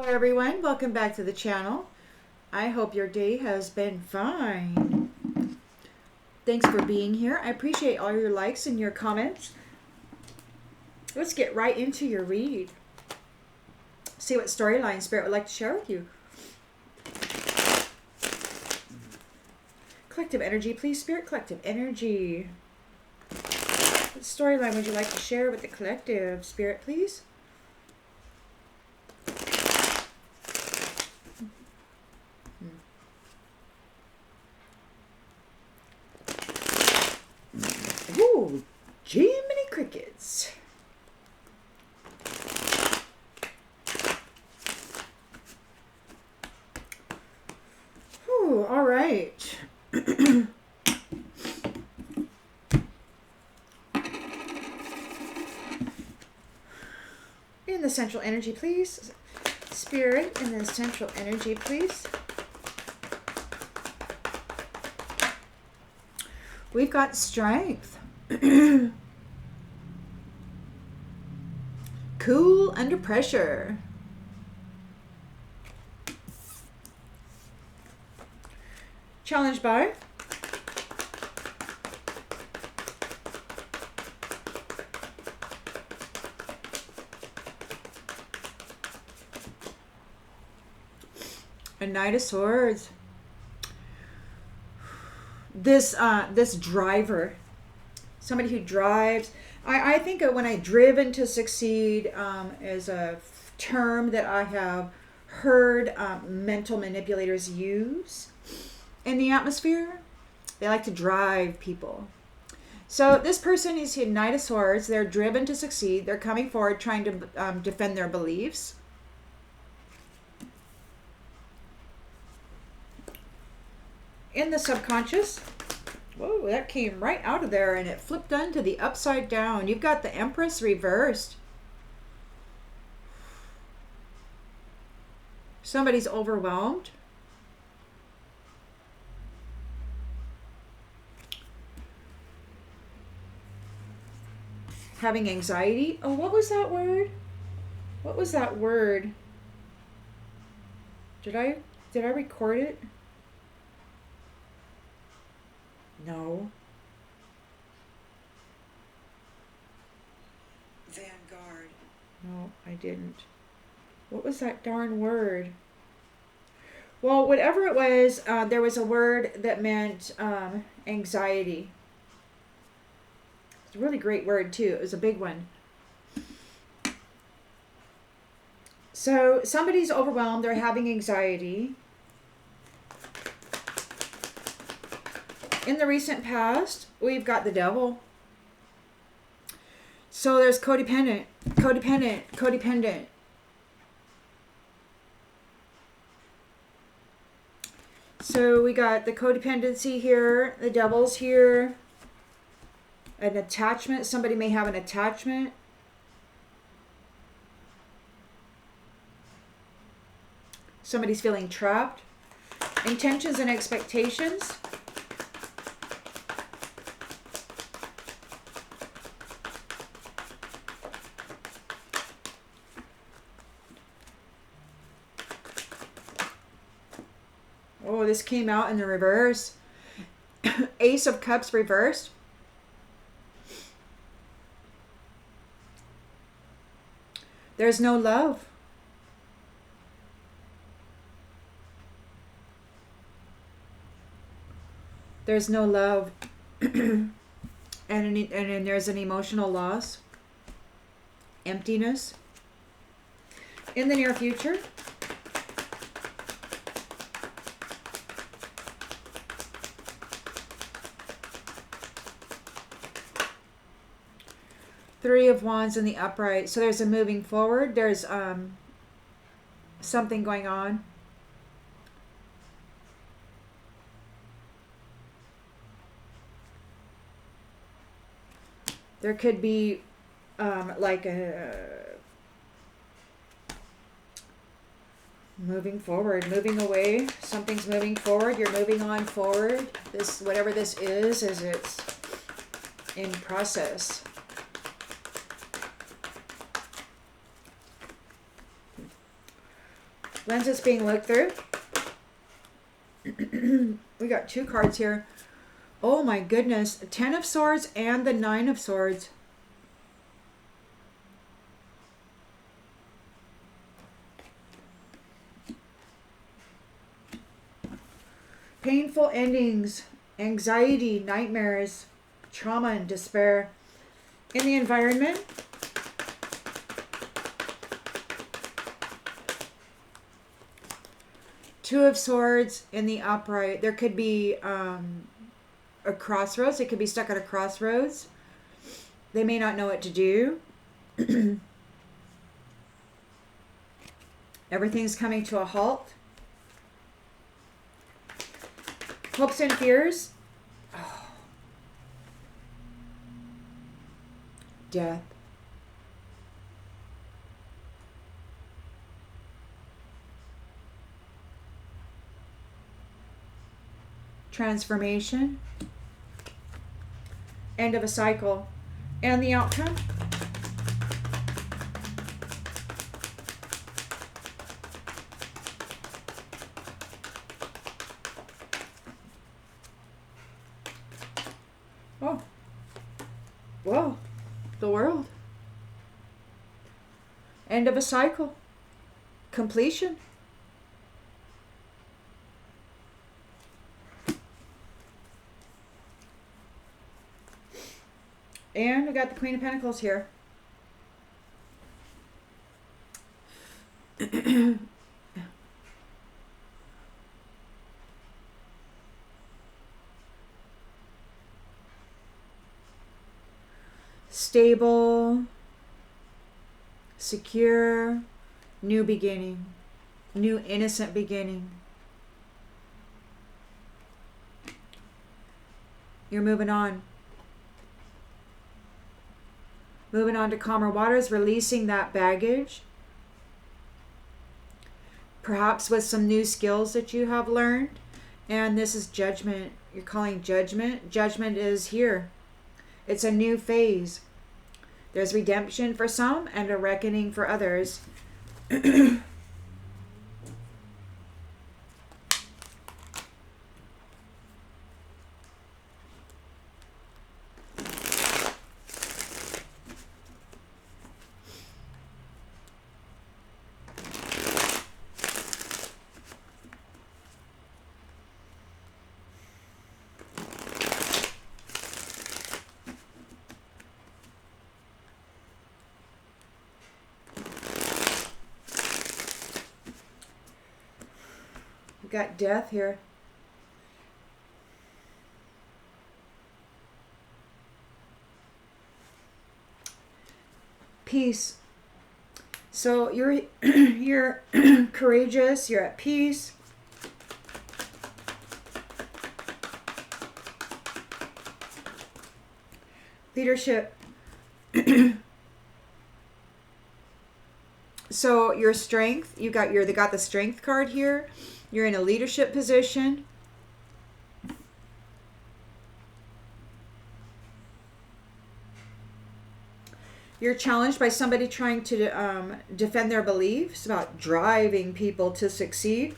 Everyone, welcome back to the channel. I hope your day has been fine. Thanks for being here. I appreciate all your likes and your comments. Let's get right into your read. See what storyline Spirit would like to share with you. Collective energy, please, Spirit. Collective energy. What storyline would you like to share with the collective, Spirit, please? Ooh, Jiminy Crickets. Ooh, all right. In the central energy, please. Spirit, in the central energy, please. We've got strength. Cool under pressure. Challenged by a Knight of Swords. This driver, somebody who drives. I think of when I driven to succeed is a term that I have heard mental manipulators use in the atmosphere. They like to drive people. So this person is a Knight of Swords. They're driven to succeed. They're coming forward trying to defend their beliefs. In the subconscious, whoa, that came right out of there and it flipped onto the upside down. You've got the Empress reversed. Somebody's overwhelmed. Having anxiety. Oh, what was that word? What was that word? Did I record it? No. Vanguard. No, I didn't. What was that darn word? Well, whatever it was, there was a word that meant anxiety. It's a really great word, too. It was a big one. So somebody's overwhelmed. They're having anxiety. In the recent past, we've got the Devil. So there's codependent. So we got the codependency here, the Devil's here, an attachment. Somebody may have an attachment. Somebody's feeling trapped. Intentions and expectations. Oh, this came out in the reverse. Ace of Cups reversed. There's no love. There's no love. and there's an emotional loss. Emptiness. In the near future. Three of Wands in the upright. So there's a moving forward. There's something going on. There could be like a moving forward, moving away. Something's moving forward. You're moving on forward. This, whatever this is it's in process. lens is being looked through. We got 2 cards here. Oh my goodness. 10 of Swords and the 9 of Swords. Painful endings, anxiety, nightmares, trauma, and despair in the environment. Two of Swords in the upright. There could be a crossroads. It could be stuck at a crossroads. They may not know what to do. Everything's coming to a halt. Hopes and fears. Oh. Death. Transformation. End of a cycle. And the outcome. Oh. Whoa. The world. End of a cycle. Completion. And we got the Queen of Pentacles here. Stable, secure, new beginning, new innocent beginning. You're moving on. Moving on to calmer waters, releasing that baggage. Perhaps with some new skills that you have learned. And this is judgment. You're calling judgment. Judgment is here. It's a new phase. There's redemption for some and a reckoning for others. We've got death here. Peace. So you're you're courageous, you're at peace. Leadership. So your strength, they got the strength card here. You're in a leadership position. You're challenged by somebody trying to defend their beliefs about driving people to succeed.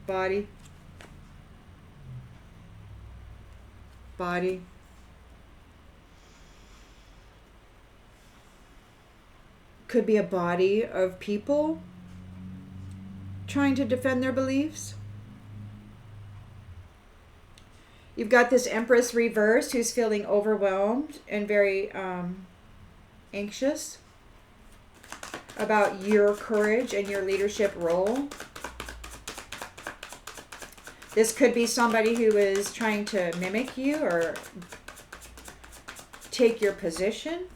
Body. Body. Could be a body of people trying to defend their beliefs. You've got this Empress reversed who's feeling overwhelmed and very anxious about your courage and your leadership role. This could be somebody who is trying to mimic you or take your position.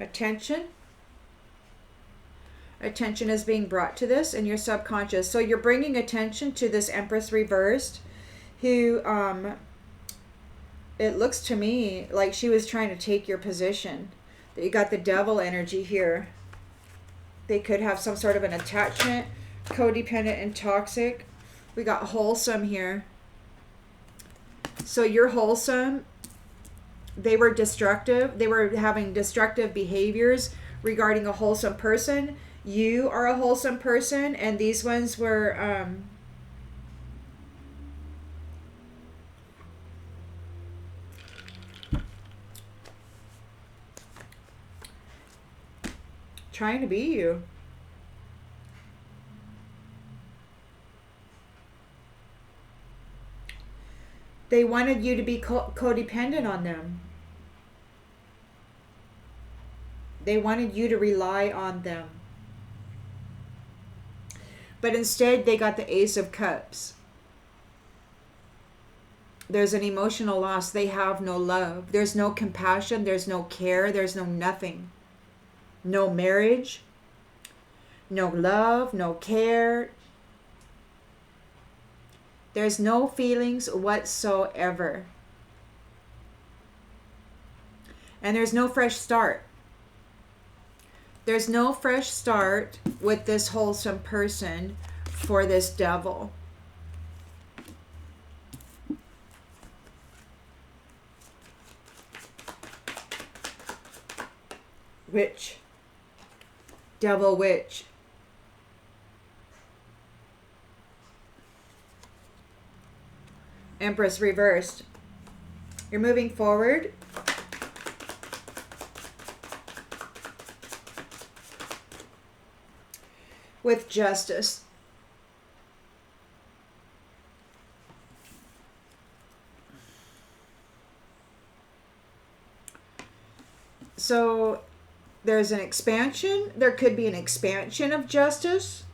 Attention. Attention is being brought to this in your subconscious. So you're bringing attention to this Empress reversed who, it looks to me like she was trying to take your position. You got the Devil energy here. They could have some sort of an attachment, codependent and toxic. We got wholesome here. So you're wholesome. They were destructive. They were having destructive behaviors regarding a wholesome person. You are a wholesome person, and these ones were trying to be you. They wanted you to be codependent on them. They wanted you to rely on them. But instead, they got the Ace of Cups. There's an emotional loss. They have no love. There's no compassion. There's no care. There's no nothing. No marriage. No love. No care. There's no feelings whatsoever. And there's no fresh start. There's no fresh start with this wholesome person for this devil. Witch. Devil witch. Empress reversed. You're moving forward. With justice. So there's an expansion. There could be an expansion of justice.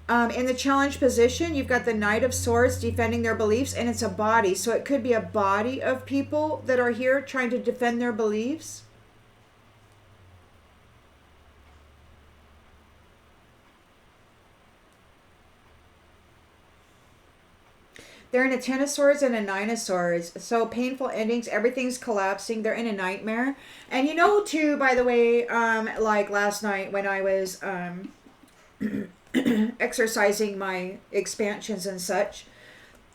In the challenge position, you've got the Knight of Swords defending their beliefs, and it's a body. So it could be a body of people that are here trying to defend their beliefs. They're in a Ten of Swords and a Nine of Swords. So painful endings. Everything's collapsing. They're in a nightmare. And you know, too, by the way, like last night when I was exercising my expansions and such,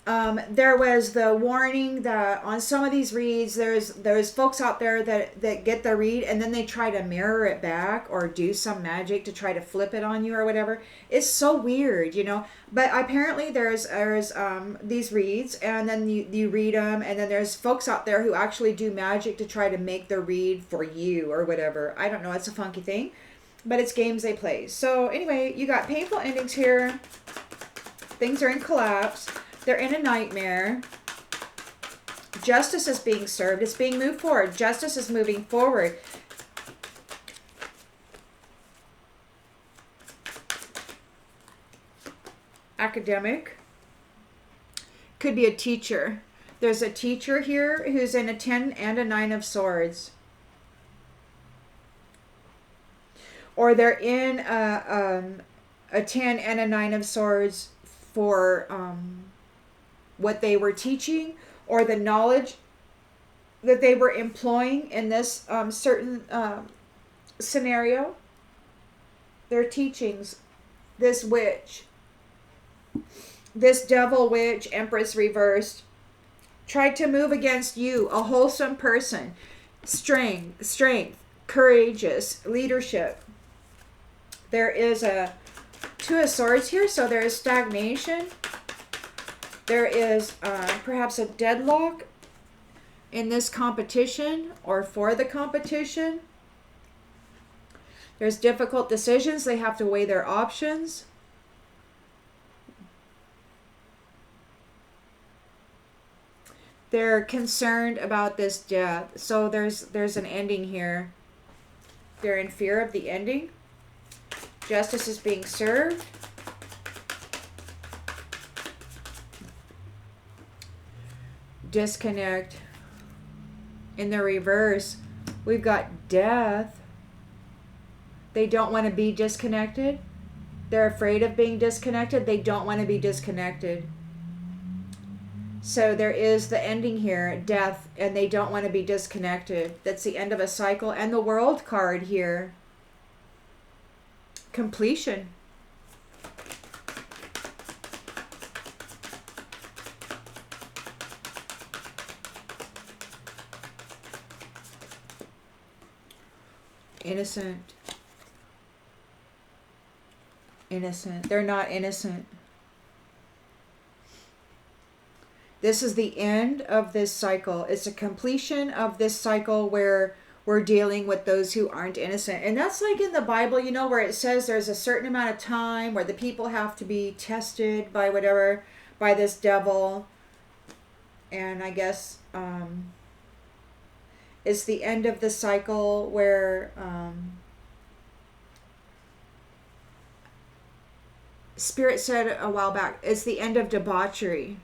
there was the warning that on some of these reads, there's folks out there that get the read and then they try to mirror it back or do some magic to try to flip it on you or whatever. It's so weird, you know. But apparently there's these reads, and then you read them, and then there's folks out there who actually do magic to try to make the read for you or whatever. I don't know. It's a funky thing, but it's games they play. So anyway, you got painful endings here. Things are in collapse. They're in a nightmare. Justice is being served. It's being moved forward. Justice is moving forward. Academic. Could be a teacher. There's a teacher here who's in a 10 and a 9 of Swords. Or they're in a 10 and a 9 of Swords for what they were teaching or the knowledge that they were employing in this certain scenario. Their teachings. This witch. This devil witch, Empress reversed, tried to move against you, a wholesome person. Strength, courageous, leadership. There is a Two of Swords here, so there is stagnation. There is perhaps a deadlock in this competition or for the competition. There's difficult decisions. They have to weigh their options. They're concerned about this death. So there's an ending here. They're in fear of the ending. Justice is being served. Disconnect. In the reverse, we've got death. They don't want to be disconnected. They're afraid of being disconnected. They don't want to be disconnected. So there is the ending here, death, and they don't want to be disconnected. That's the end of a cycle. And the World card here. Completion. innocent. Innocent. They're not innocent. This is the end of this cycle. It's a completion of this cycle where we're dealing with those who aren't innocent. And that's like in the Bible, you know, where it says there's a certain amount of time where the people have to be tested by whatever, by this devil. And I guess it's the end of the cycle where Spirit said a while back, it's the end of debauchery.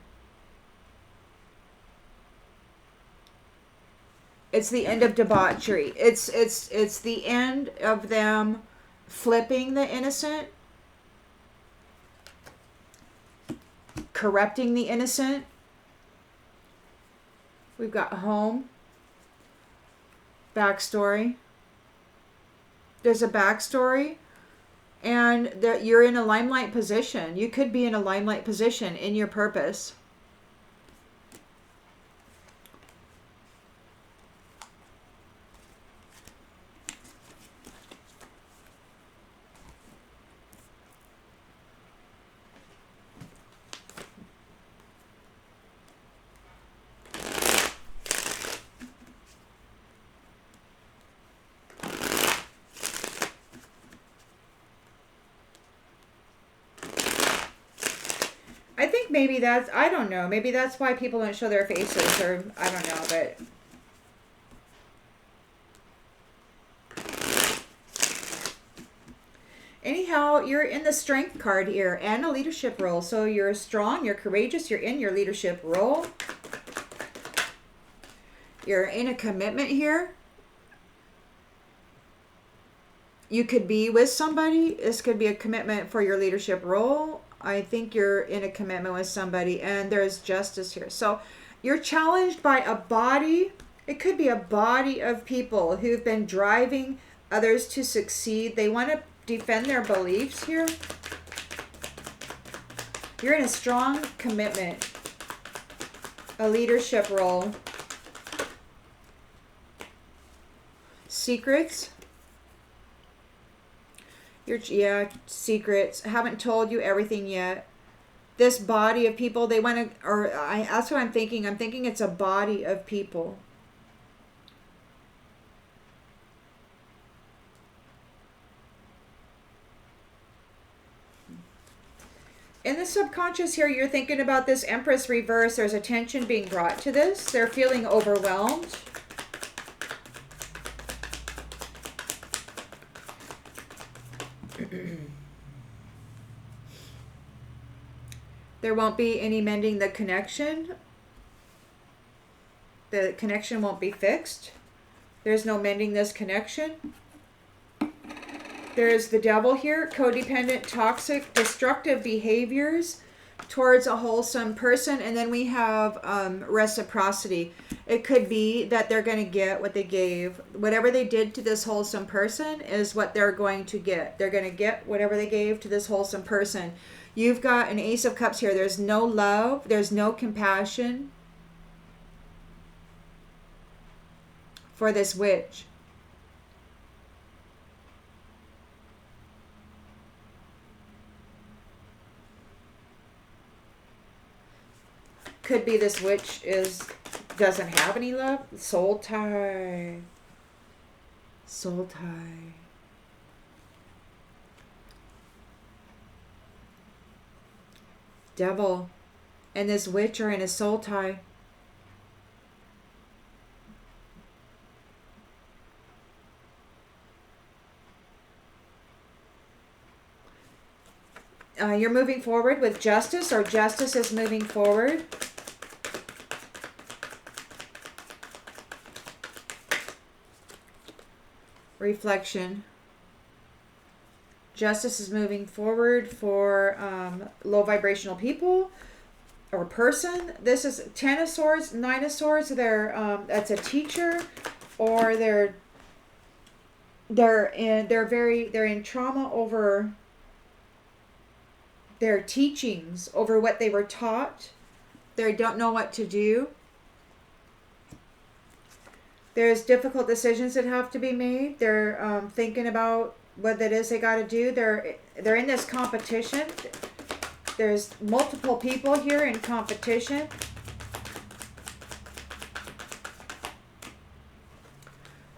It's the end of debauchery. It's the end of them flipping the innocent, corrupting the innocent. We've got home, backstory. There's a backstory, and that you're in a limelight position. You could be in a limelight position in your purpose. I think maybe that's, I don't know, maybe that's why people don't show their faces, or I don't know, but anyhow, you're in the strength card here and a leadership role. So you're strong, you're courageous, you're in your leadership role. You're in a commitment here. You could be with somebody. This could be a commitment for your leadership role. I think you're in a commitment with somebody, and there's justice here. So you're challenged by a body. It could be a body of people who've been driving others to succeed. They want to defend their beliefs here. You're in a strong commitment, a leadership role. Secrets. Secrets. Haven't told you everything yet. This body of people, they want to, that's what I'm thinking. I'm thinking it's a body of people. In the subconscious here, you're thinking about this Empress reverse. There's attention being brought to this. They're feeling overwhelmed. There won't be any mending the connection. The connection won't be fixed. There's no mending this connection. There's the devil here, codependent, toxic, destructive behaviors towards a wholesome person. And then we have reciprocity. It could be that they're going to get what they gave. Whatever they did to this wholesome person is what they're going to get. They're going to get whatever they gave to this wholesome person. You've got an Ace of Cups here. There's no love. There's no compassion for this witch. Could be this witch doesn't have any love. Soul tie. Soul tie. Devil and this witch are in a soul tie. You're moving forward with justice, or justice is moving forward. Reflection. Justice is moving forward for low vibrational people or person. This is 10 of Swords, 9 of Swords. That's a teacher, or they're in trauma over their teachings, over what they were taught. They don't know what to do. There's difficult decisions that have to be made. They're thinking about what it is they got to do. They're in this competition. There's multiple people here in competition.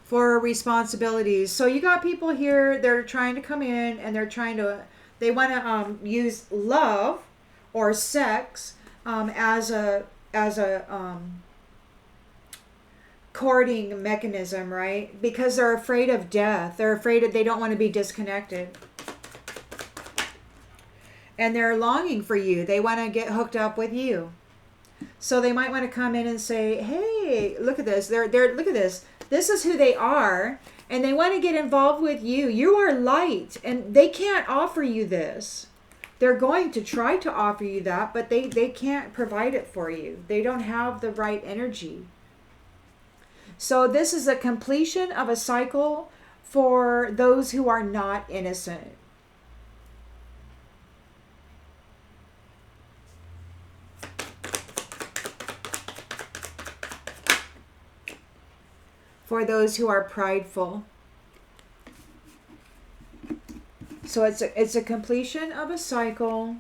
For responsibilities. So you got people here, they're trying to come in and they want to use love or sex as a courting mechanism, right? Because they're afraid of death. They don't want to be disconnected. And they're longing for you. They want to get hooked up with you. So they might want to come in and say, "Hey, look at this. They're look at this. This is who they are." And they want to get involved with you. You are light, and they can't offer you this. They're going to try to offer you that, but they can't provide it for you. They don't have the right energy. So this is a completion of a cycle for those who are not innocent. For those who are prideful. So it's a completion of a cycle.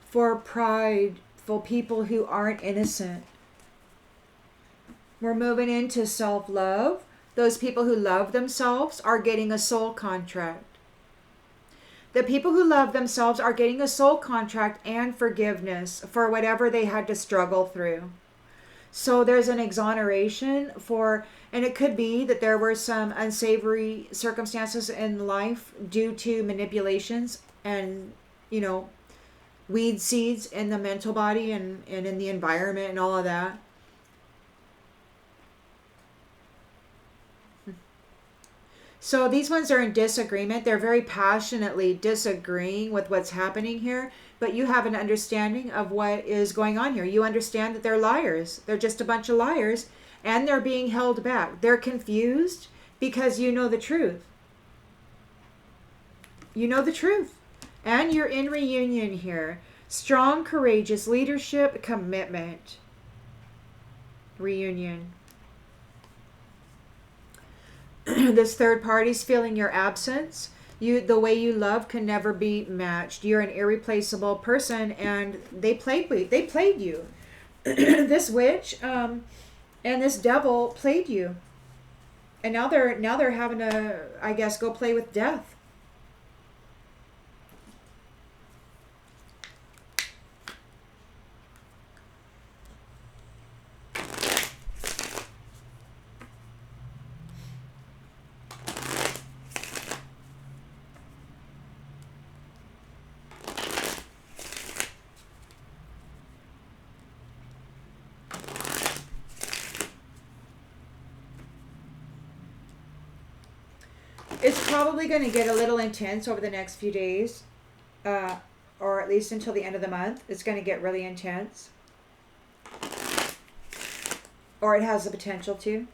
For prideful people who aren't innocent. We're moving into self-love. Those people who love themselves are getting a soul contract. The people who love themselves are getting a soul contract and forgiveness for whatever they had to struggle through. So there's an exoneration and it could be that there were some unsavory circumstances in life due to manipulations and, weed seeds in the mental body and in the environment and all of that. So these ones are in disagreement. They're very passionately disagreeing with what's happening here, but you have an understanding of what is going on here. You understand that they're liars. They're just a bunch of liars, and they're being held back. They're confused because you know the truth. You know the truth. And you're in reunion here. Strong, courageous leadership, commitment. Reunion. This third party's feeling your absence. The way you love can never be matched. You're an irreplaceable person, and they played you. This witch and this devil played you, and now they're having to, I guess, go play with death. It's probably going to get a little intense over the next few days, or at least until the end of the month. It's going to get really intense, or it has the potential to.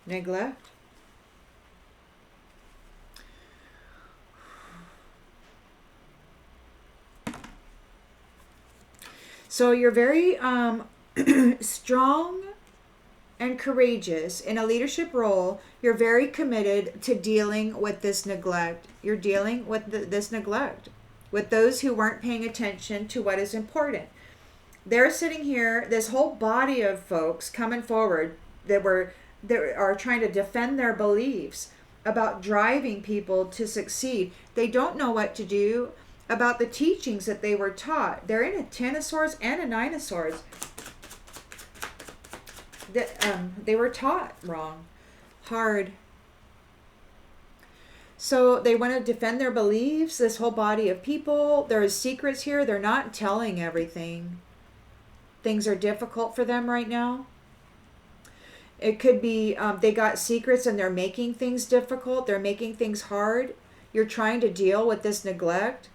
Neglect. So you're very strong and courageous in a leadership role. You're very committed to dealing with this neglect. You're dealing with this neglect with those who weren't paying attention to what is important. They're sitting here, this whole body of folks coming forward that are trying to defend their beliefs about driving people to succeed. They don't know what to do about the teachings that they were taught. They're in a Ten of Swords and a Nine of Swords. They were taught wrong, hard. So they want to defend their beliefs, this whole body of people. There's secrets here. They're not telling everything. Things are difficult for them right now. It could be they got secrets and they're making things difficult. They're making things hard. You're trying to deal with this neglect.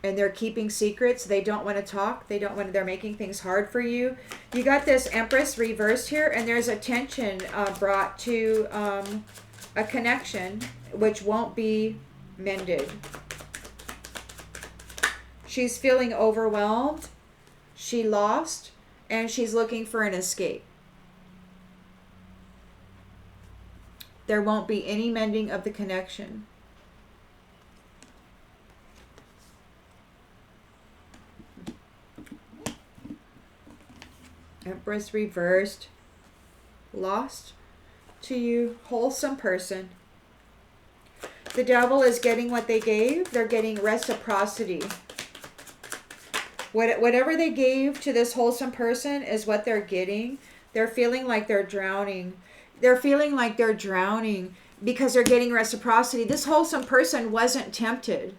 and they're keeping secrets. They don't want to talk. They're making things hard for you. You got this Empress reversed here, and there's a tension brought to a connection which won't be mended. She's feeling overwhelmed. She lost, and she's looking for an escape. There won't be any mending of the connection. Empress reversed. Lost to you. Wholesome person. The devil is getting what they gave. They're getting reciprocity. Whatever they gave to this wholesome person is what they're getting. They're feeling like they're drowning. They're feeling like they're drowning because they're getting reciprocity. This wholesome person wasn't tempted.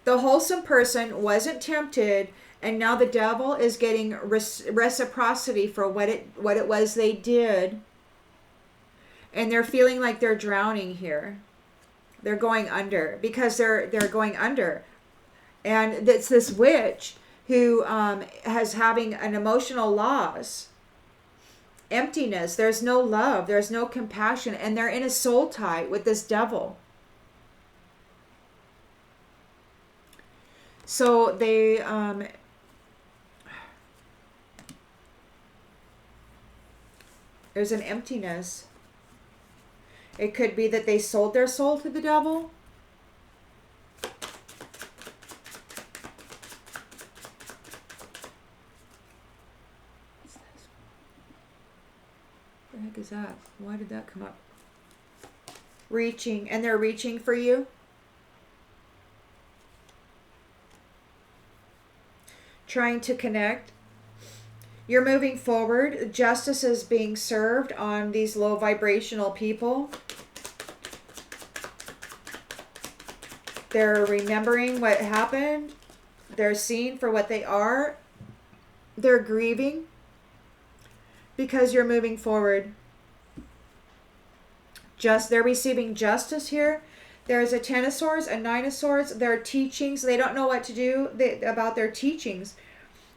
The wholesome person wasn't tempted, and now the devil is getting reciprocity for what it was they did. And they're feeling like they're drowning here. They're going under because they're going under. And it's this witch who has having an emotional loss, emptiness. There's no love. There's no compassion. And they're in a soul tie with this devil. So they there's an emptiness. It could be that they sold their soul to the devil. What's this? What the heck is that? Why did that come up? Reaching, and they're reaching for you. Trying to connect. You're moving forward. Justice is being served on these low vibrational people. They're remembering what happened. They're seen for what they are. They're grieving because you're moving forward. They're receiving justice here. There's a 10 of swords, a 9 of swords. Their teachings, they don't know what to do about their teachings.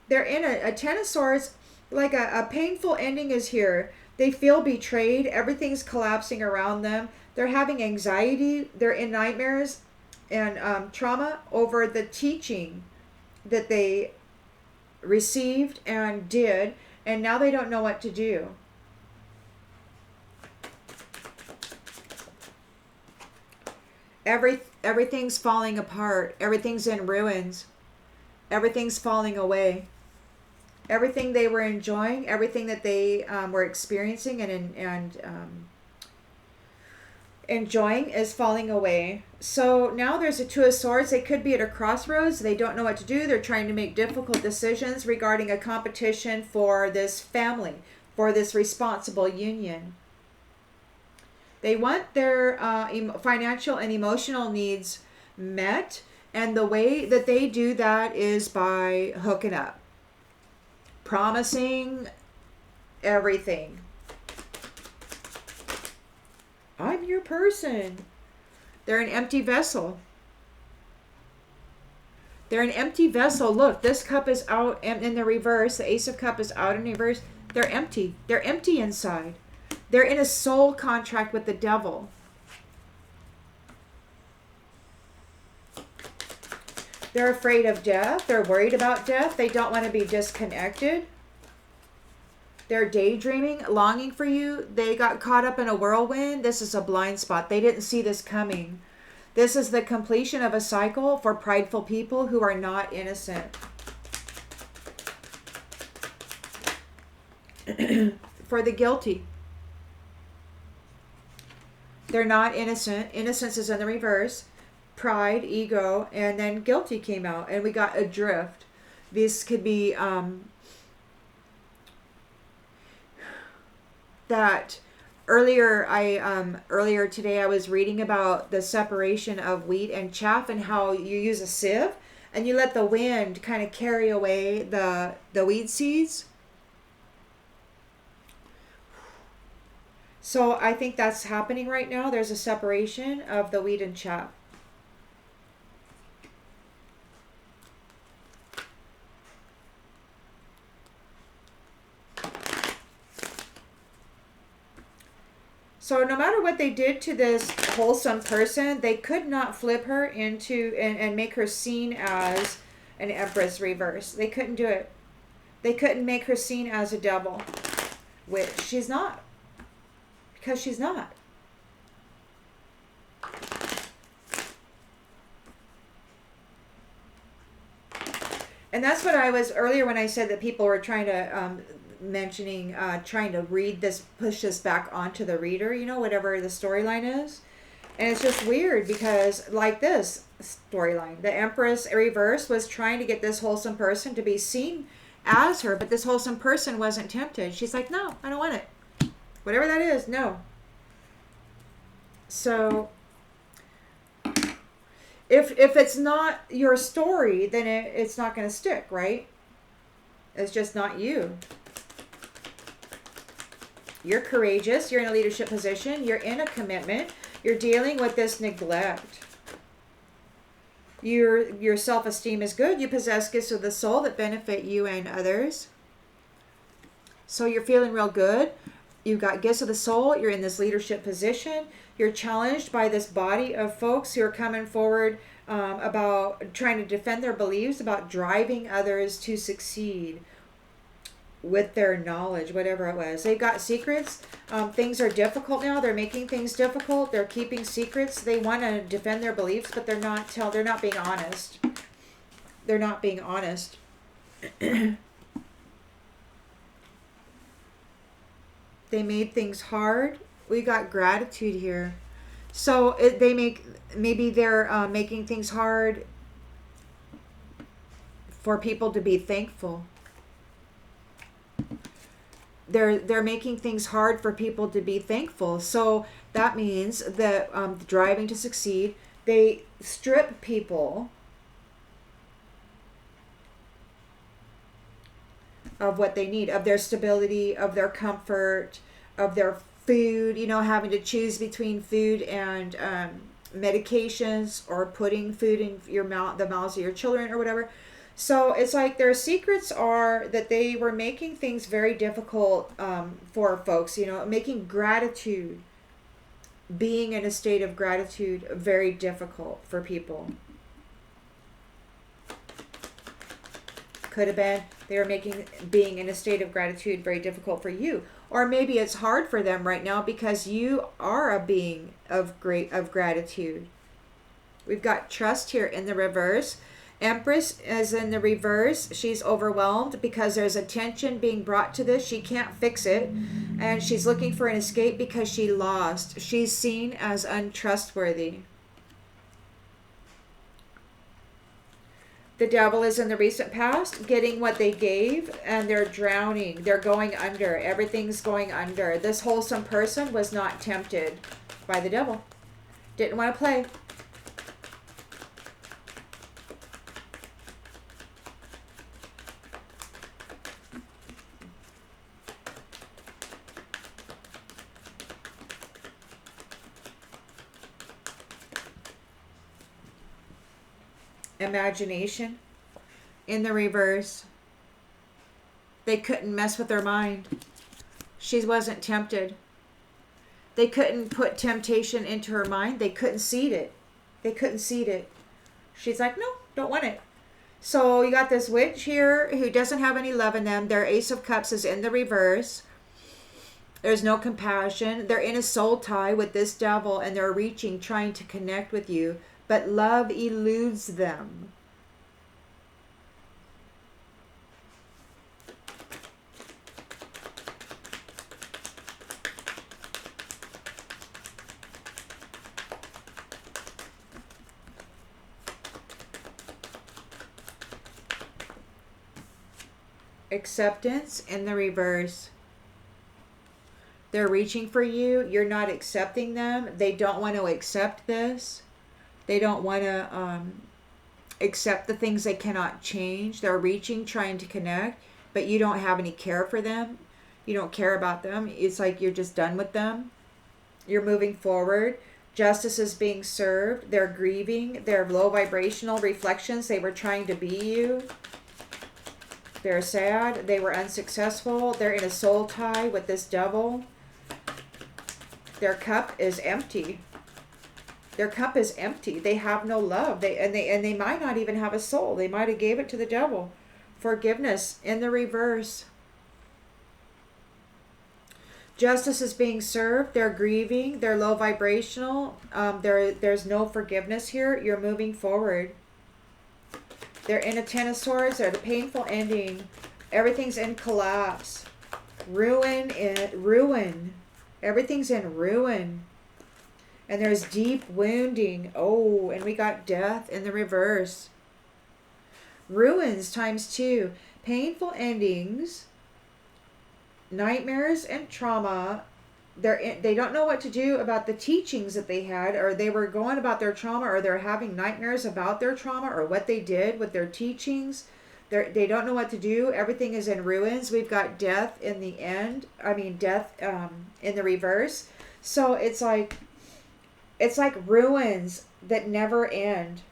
They're in a 10 of swords, like a painful ending is here. They feel betrayed. Everything's collapsing around them. They're having anxiety. They're in nightmares and trauma over the teaching that they received and did, and now they don't know what to do. Everything's falling apart. Everything's in ruins. Everything's falling away. Everything they were enjoying, everything that they were experiencing and enjoying is falling away. So now there's a 2 of swords. They could be at a crossroads. They don't know what to do. They're trying to make difficult decisions regarding a competition for this family, for this responsible union. They want their financial and emotional needs met, and the way that they do that is by hooking up, promising everything. I'm your person. They're an empty vessel. They're an empty vessel. Look, this cup is out in the reverse. The Ace of Cups is out in reverse. They're empty. They're empty inside. They're in a soul contract with the devil. They're afraid of death. They're worried about death. They don't want to be disconnected. They're daydreaming, longing for you. They got caught up in a whirlwind. This is a blind spot. They didn't see this coming. This is the completion of a cycle for prideful people who are not innocent. For the guilty. They're not innocent. Innocence is in the reverse. Pride, ego, and then guilty came out. And we got adrift. This could be that earlier today I was reading about the separation of wheat and chaff and how you use a sieve and you let the wind kind of carry away the weed seeds. So I think that's happening right now. There's a separation of the wheat and chaff. So no matter what they did to this wholesome person, they could not flip her into and make her seen as an empress reverse. They couldn't do it. They couldn't make her seen as a devil, which she's not. Because she's not. And that's what I was earlier when I said that people were trying to mentioning trying to read this, push this back onto the reader, you know, whatever the storyline is. And it's just weird because, like this storyline, the Empress reverse was trying to get this wholesome person to be seen as her, but this wholesome person wasn't tempted. She's like, no, I don't want it. Whatever that is, no. So if it's not your story, then it's not going to stick, right? It's just not you. You're courageous. You're in a leadership position. You're in a commitment. You're dealing with this neglect. Your self-esteem is good. You possess gifts of the soul that benefit you and others. So you're feeling real good. You've got gifts of the soul. You're in this leadership position. You're challenged by this body of folks who are coming forward about trying to defend their beliefs, about driving others to succeed with their knowledge, whatever it was. They've got secrets. Things are difficult now. They're making things difficult. They're keeping secrets. They want to defend their beliefs, but they're not being honest. They're not being honest. They made things hard. We got gratitude here. So maybe they're making things hard for people to be thankful. They're making things hard for people to be thankful. So that means that driving to succeed, they strip people of what they need, of their stability, of their comfort, of their food, you know, having to choose between food and medications, or putting food in your mouth, the mouths of your children or whatever. So it's like their secrets are that they were making things very difficult for folks, you know, making gratitude, being in a state of gratitude, very difficult for people. Could have been they were making being in a state of gratitude very difficult for you. Or maybe it's hard for them right now because you are a being of gratitude. We've got trust here in the reverse. Empress is in the reverse. She's overwhelmed because there's a tension being brought to this. She can't fix it. And she's looking for an escape because she lost. She's seen as untrustworthy. The devil is in the recent past, getting what they gave, and they're drowning. They're going under. Everything's going under. This wholesome person was not tempted by the devil. Didn't want to play. Imagination in the reverse. They couldn't mess with her mind. She wasn't tempted. They couldn't put temptation into her mind. They couldn't seed it. They couldn't seed it. She's like, no, don't want it. So you got this witch here who doesn't have any love in them. Their Ace of Cups is in the reverse. There's no compassion. They're in a soul tie with this devil, and they're reaching, trying to connect with you. But love eludes them. Acceptance in the reverse. They're reaching for you. You're not accepting them. They don't want to accept this. They don't want to accept the things they cannot change. They're reaching, trying to connect, but you don't have any care for them. You don't care about them. It's like you're just done with them. You're moving forward. Justice is being served. They're grieving. They're low vibrational reflections. They were trying to be you. They're sad. They were unsuccessful. They're in a soul tie with this devil. Their cup is empty. Their cup is empty. They have no love. They might not even have a soul. They might have gave it to the devil. Forgiveness in the reverse. Justice is being served. They're grieving. They're low vibrational. There's no forgiveness here. You're moving forward. They're in a Ten of Swords. They're the painful ending. Everything's in collapse. Ruin. Everything's in ruin. And there's deep wounding. Oh, and we got death in the reverse. Ruins times 2. Painful endings. Nightmares and trauma. They don't know what to do about the teachings that they had, or they were going about their trauma, or they're having nightmares about their trauma or what they did with their teachings. They don't know what to do. Everything is in ruins. We've got death in the end. Death in the reverse. So it's like ruins that never end.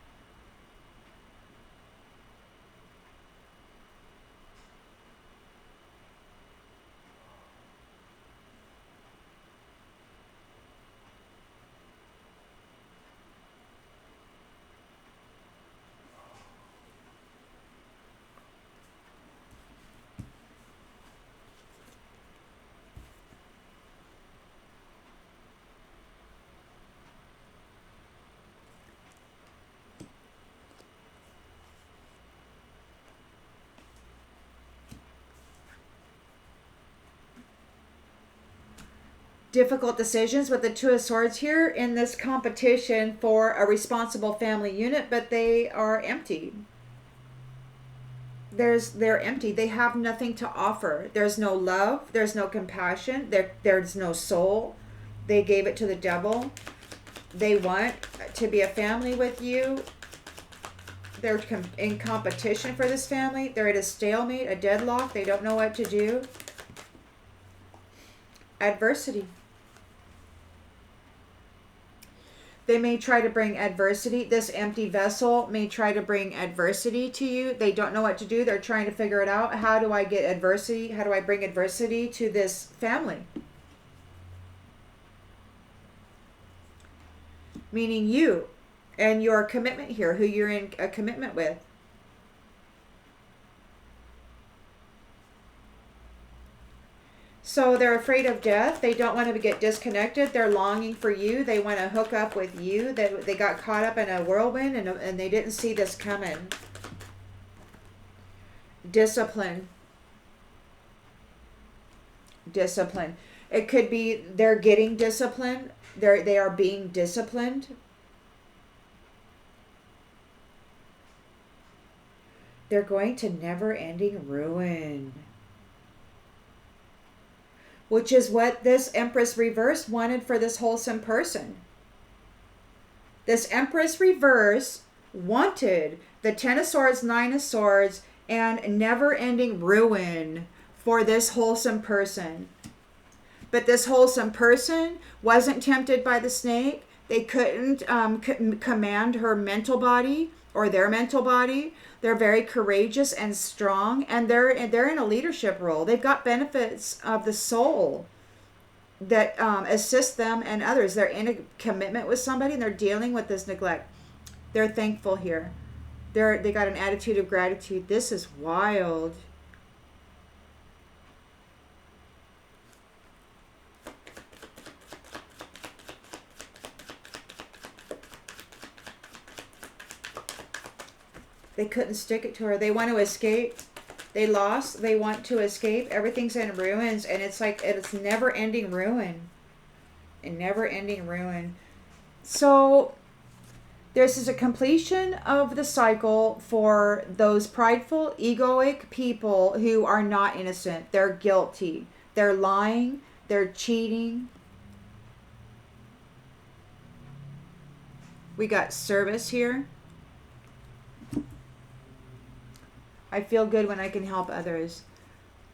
Difficult decisions with the Two of Swords here in this competition for a responsible family unit, but they are empty. They're empty. They have nothing to offer. There's no love. There's no compassion. There's no soul. They gave it to the devil. They want to be a family with you. They're in competition for this family. They're at a stalemate, a deadlock. They don't know what to do. Adversity. They may try to bring adversity. This empty vessel may try to bring adversity to you. They don't know what to do. They're trying to figure it out. How do I get adversity? How do I bring adversity to this family? Meaning you and your commitment here, who you're in a commitment with. So they're afraid of death. They don't want to get disconnected. They're longing for you. They want to hook up with you. They got caught up in a whirlwind and they didn't see this coming. Discipline. Discipline. It could be they're getting disciplined. They are being disciplined. They're going to never-ending ruin. Which is what this Empress Reverse wanted for this wholesome person. This Empress Reverse wanted the Ten of Swords, Nine of Swords, and never-ending ruin for this wholesome person. But this wholesome person wasn't tempted by the snake. They couldn't command her mental body or their mental body. They're very courageous and strong, and they're in a leadership role. They've got benefits of the soul that assist them and others. They're in a commitment with somebody, and they're dealing with this neglect. They're thankful here. They got an attitude of gratitude. This is wild. They couldn't stick it to her. They want to escape. They lost. They want to escape. Everything's in ruins, and it's like it's never-ending ruin. A never-ending ruin. So this is a completion of the cycle for those prideful, egoic people who are not innocent. They're guilty. They're lying. They're cheating. We got service here. I feel good when I can help others.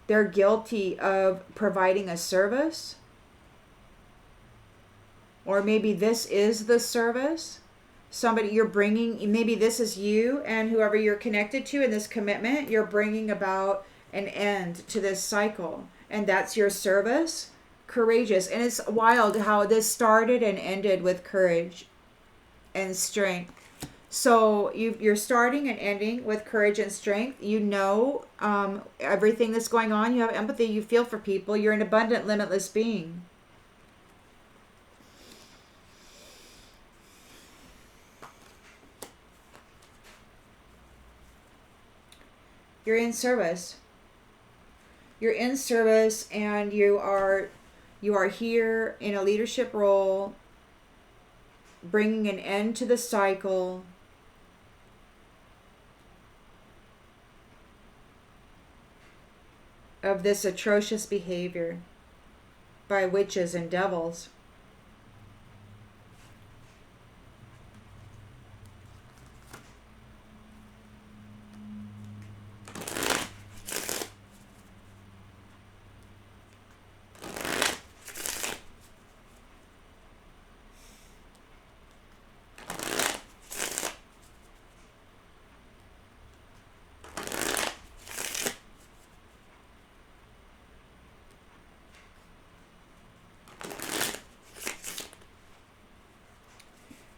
They're guilty of providing a service. Or maybe this is the service. Somebody you're bringing, maybe this is you and whoever you're connected to in this commitment, you're bringing about an end to this cycle. And that's your service. Courageous. And it's wild how this started and ended with courage and strength. So you're starting and ending with courage and strength. You know everything that's going on. You have empathy. You feel for people. You're an abundant, limitless being. You're in service. You're in service, and you are here in a leadership role, bringing an end to the cycle. Of this atrocious behavior by witches and devils.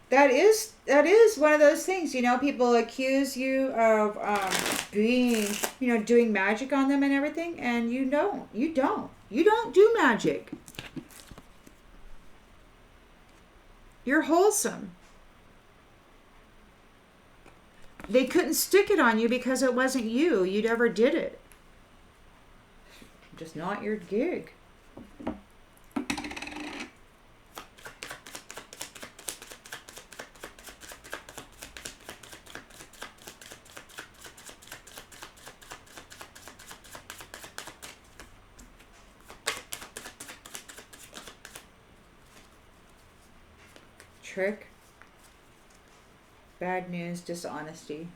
That is one of those things, people accuse you of being, doing magic on them and everything, and you don't do magic. You're wholesome. They couldn't stick it on you because it wasn't you ever did it. Just not your gig. Trick, bad news, dishonesty.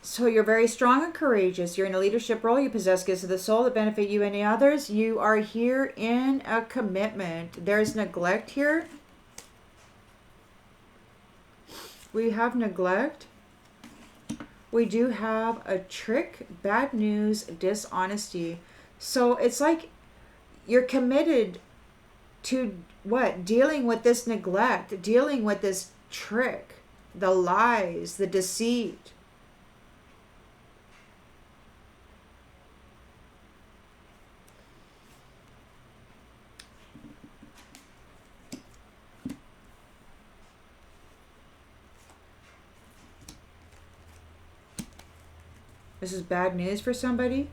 So you're very strong and courageous. You're in a leadership role. You possess gifts of the soul that benefit you and others. You are here in a commitment. There's neglect here. We have neglect. We do have a trick, bad news, dishonesty. So it's like you're committed to what? Dealing with this neglect, dealing with this trick, the lies, the deceit. This is bad news for somebody.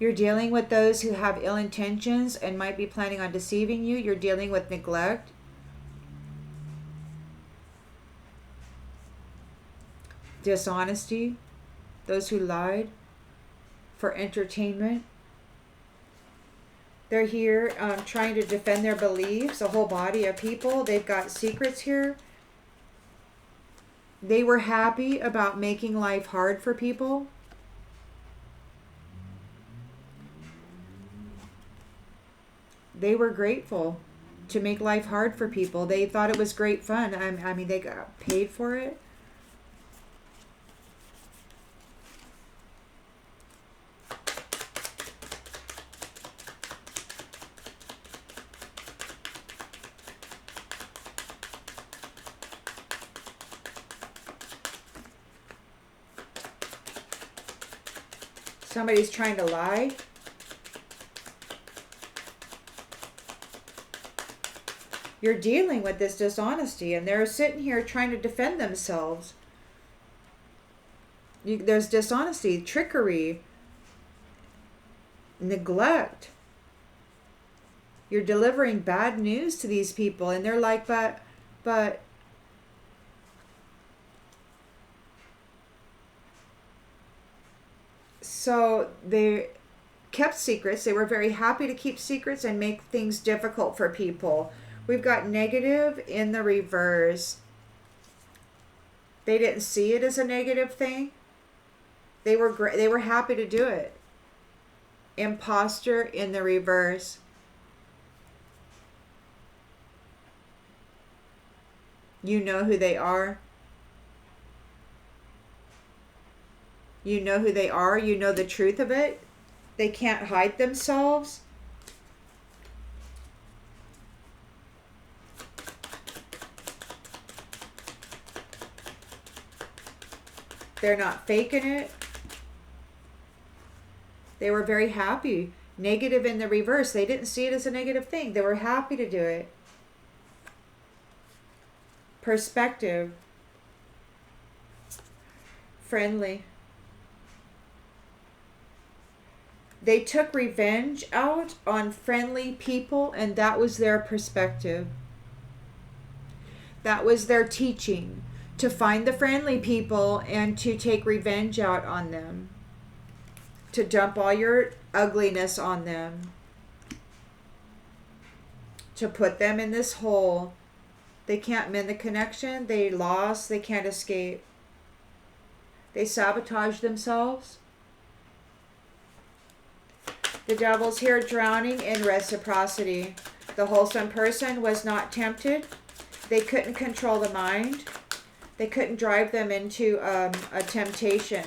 You're dealing with those who have ill intentions and might be planning on deceiving you. You're dealing with neglect. Dishonesty. Those who lied for entertainment. They're here trying to defend their beliefs, a whole body of people. They've got secrets here. They were happy about making life hard for people. They were grateful to make life hard for people. They thought it was great fun. I mean, they got paid for it. Somebody's trying to lie. You're dealing with this dishonesty, and they're sitting here trying to defend themselves. There's dishonesty, trickery, neglect. You're delivering bad news to these people, and they're like, but so they kept secrets. They were very happy to keep secrets and make things difficult for people. We've got negative in the reverse. They didn't see it as a negative thing. They were happy to do it. Imposter in the reverse. You know who they are. You know who they are. You know the truth of it. They can't hide themselves. They're not faking it. They were very happy. Negative in the reverse. They didn't see it as a negative thing. They were happy to do it. Perspective. Friendly. They took revenge out on friendly people, and that was their perspective. That was their teaching, to find the friendly people and to take revenge out on them, to dump all your ugliness on them, to put them in this hole. They can't mend the connection. They lost. They can't escape. They sabotage themselves. The devil's here, drowning in reciprocity. The wholesome person was not tempted. They couldn't control the mind. They couldn't drive them into a temptation,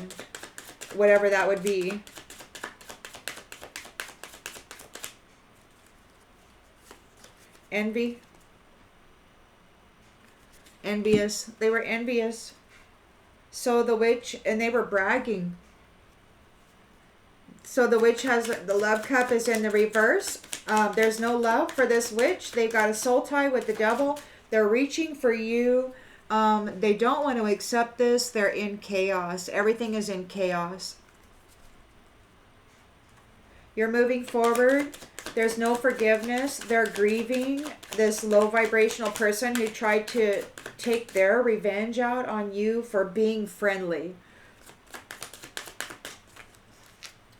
whatever that would be. Envy. Envious. They were envious. So the witch, and they were bragging. So the witch has, the love cup is in the reverse. There's no love for this witch. They've got a soul tie with the devil. They're reaching for you. They don't want to accept this. They're in chaos. Everything is in chaos. You're moving forward. There's no forgiveness. They're grieving this low vibrational person who tried to take their revenge out on you for being friendly.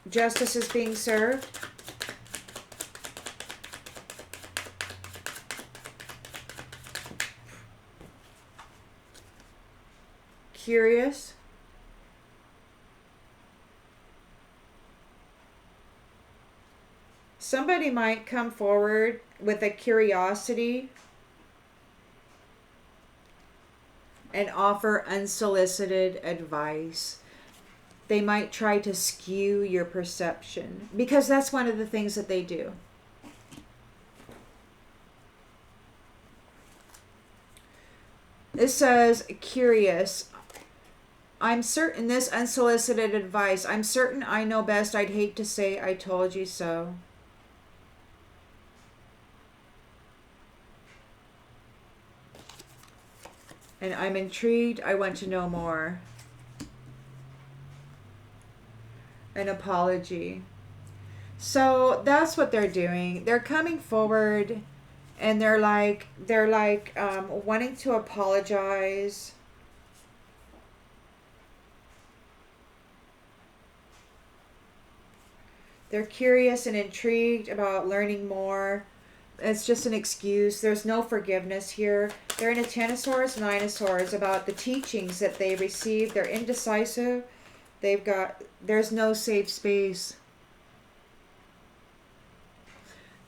Justice is being served. Curious. Somebody might come forward with a curiosity and offer unsolicited advice. They might try to skew your perception, because that's one of the things that they do. It says, curious. I'm certain this unsolicited advice. I'm certain I know best. I'd hate to say I told you so. And I'm intrigued. I want to know more. An apology. So that's what they're doing. They're coming forward and they're like wanting to apologize. They're curious and intrigued about learning more. It's just an excuse. There's no forgiveness here. They're in a Ten of Swords, Nine of Swords, about the teachings that they received. They're indecisive. There's no safe space.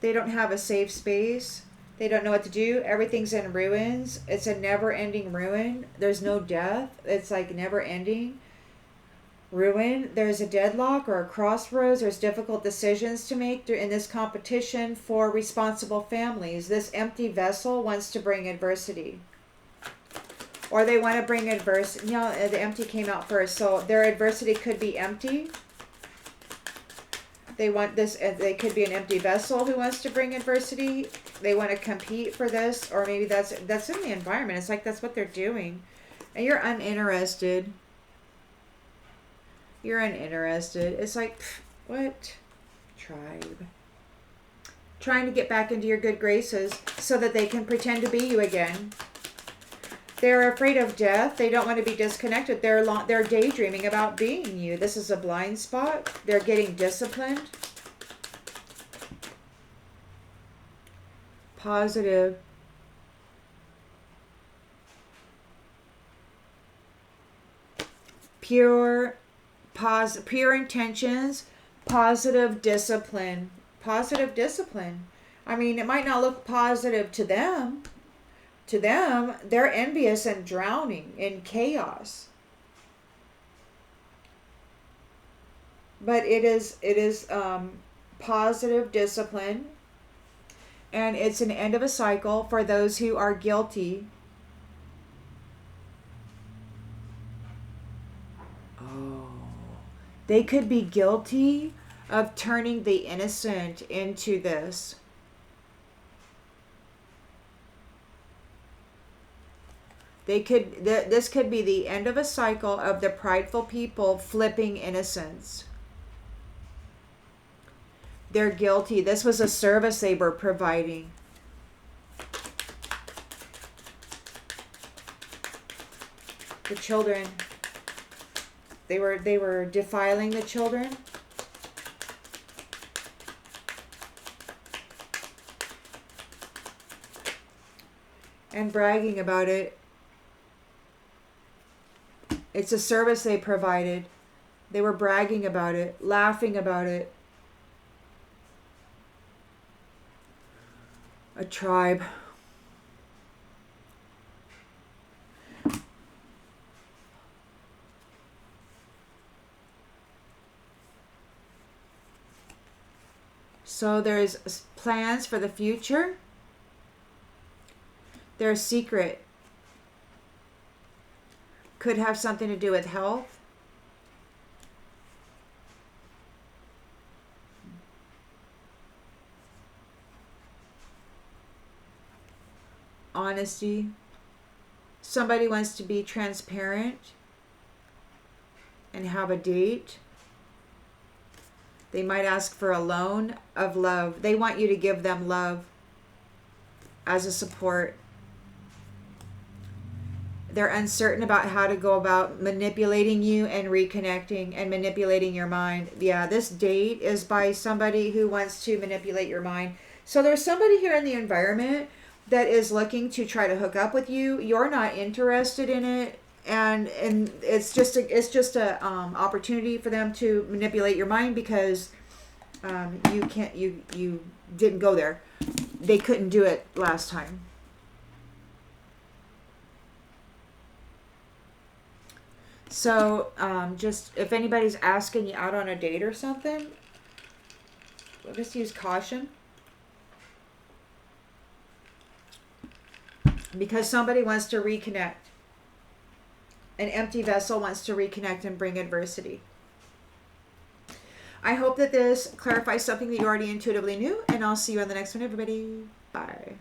They don't have a safe space. They don't know what to do. Everything's in ruins. It's a never-ending ruin. There's no death. It's like never-ending ruin. There's a deadlock or a crossroads. There's difficult decisions to make in this competition for responsible families. This empty vessel wants to bring adversity. Or they want to bring adversity. You know, the empty came out first. So their adversity could be empty. They want this. They could be an empty vessel who wants to bring adversity. They want to compete for this. Or maybe that's in the environment. It's like that's what they're doing. And you're uninterested. You're uninterested. It's like, what? Tribe. Trying to get back into your good graces so that they can pretend to be you again. They're afraid of death. They don't want to be disconnected. They're daydreaming about being you. This is a blind spot. They're getting disciplined. positive, pure intentions, positive discipline. Positive discipline. I mean, it might not look positive to them. To them, they're envious and drowning in chaos. But it is positive discipline, and it's an end of a cycle for those who are guilty. Oh, they could be guilty of turning the innocent into this. This could be the end of a cycle of the prideful people flipping innocence. They're guilty. This was a service they were providing. The children, they were defiling the children. And bragging about it. It's a service they provided. They were bragging about it, laughing about it. A tribe. So there's plans for the future. They're secret. Could have something to do with health. Honesty. Somebody wants to be transparent and have a date. They might ask for a loan of love. They want you to give them love as a support. They're uncertain about how to go about manipulating you and reconnecting and manipulating your mind. Yeah, this date is by somebody who wants to manipulate your mind. So there's somebody here in the environment that is looking to try to hook up with you. You're not interested in it, and it's just a opportunity for them to manipulate your mind because you didn't go there. They couldn't do it last time. So just if anybody's asking you out on a date or something, we'll just use caution. Because somebody wants to reconnect. An empty vessel wants to reconnect and bring adversity. I hope that this clarifies something that you already intuitively knew, and I'll see you on the next one, everybody. Bye.